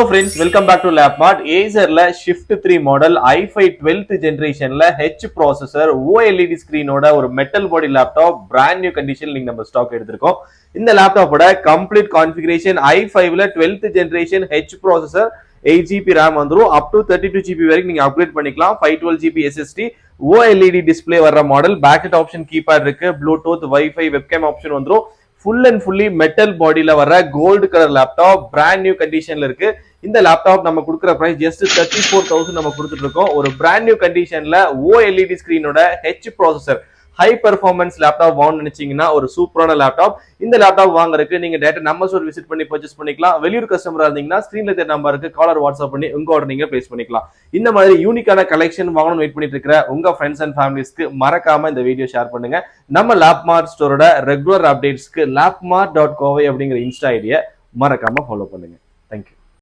Hello friends, welcome back to LabMart. Acer Shift 3 model i5 12th generation H processor OLED screen oda ஒரு metal body laptop brand new condition நீங்க நம்ம stock எடுத்திருக்கோம். இந்த லேப்டாப்போட complete configuration i5 12th generation H processor 8GB RAM வந்துரும் up to 32GB வரைக்கும் நீங்க upgrade பண்ணிக்கலாம். 512GB SSD OLED display வர்ற மாடல், பேக்கெட் ஆப்ஷன் கீபேட் இருக்கு, ப்ளூடூத், வைஃபை, வெப்கேம் ஆப்ஷன் வந்துரும். ஃபுல் அண்ட் ஃபுல்லி மெட்டல் பாடியில வர gold colour laptop brand new கண்டிஷன்ல இருக்கு. இந்த லேப்டாப் நம்ம கொடுக்குற பிரைஸ் ஜஸ்ட் 34,000 நம்ம கொடுத்துட்டு இருக்கோம். ஒரு பிராண்ட் நியூ கண்டிஷன்ல OLED ஸ்கிரீனோட H processor high performance laptop வாங்கணும்னு நினைச்சீங்கன்னா ஒரு சூப்பரான லேப்டாப். இந்த லேப்டாப் வாங்குறதுக்கு நீங்க டேரக்டா நம்ம ஸ்டோர் விசிட் பண்ணி பர்ச்சேஸ் பண்ணிக்கலாம். வெளியூர் கஸ்டமரா இருந்தீங்கன்னா ஸ்கிரீன்ல தெரிய நம்பருக்கு காலர் வாட்ஸ்அப் பண்ணி உங்க ஆர்டர் நீங்க பிளேஸ் பண்ணிக்கலாம். இந்த மாதிரி யூனிக்கான கலெக்ஷன் வாங்கணும்னு வெயிட் பண்ணிட்டு இருக்கிற உங்க ஃப்ரெண்ட்ஸ் அண்ட் ஃபேமிலிஸ்க்கு மறக்காம இந்த வீடியோ ஷேர் பண்ணுங்க. நம்ம லேப்மார்ட் ஸ்டோரோட ரெகுலர் அப்டேட்ஸ்க்கு lapmart.co அப்படிங்கிற இன்ஸ்டா ஐடியை மறக்காம ஃபாலோ பண்ணுங்க.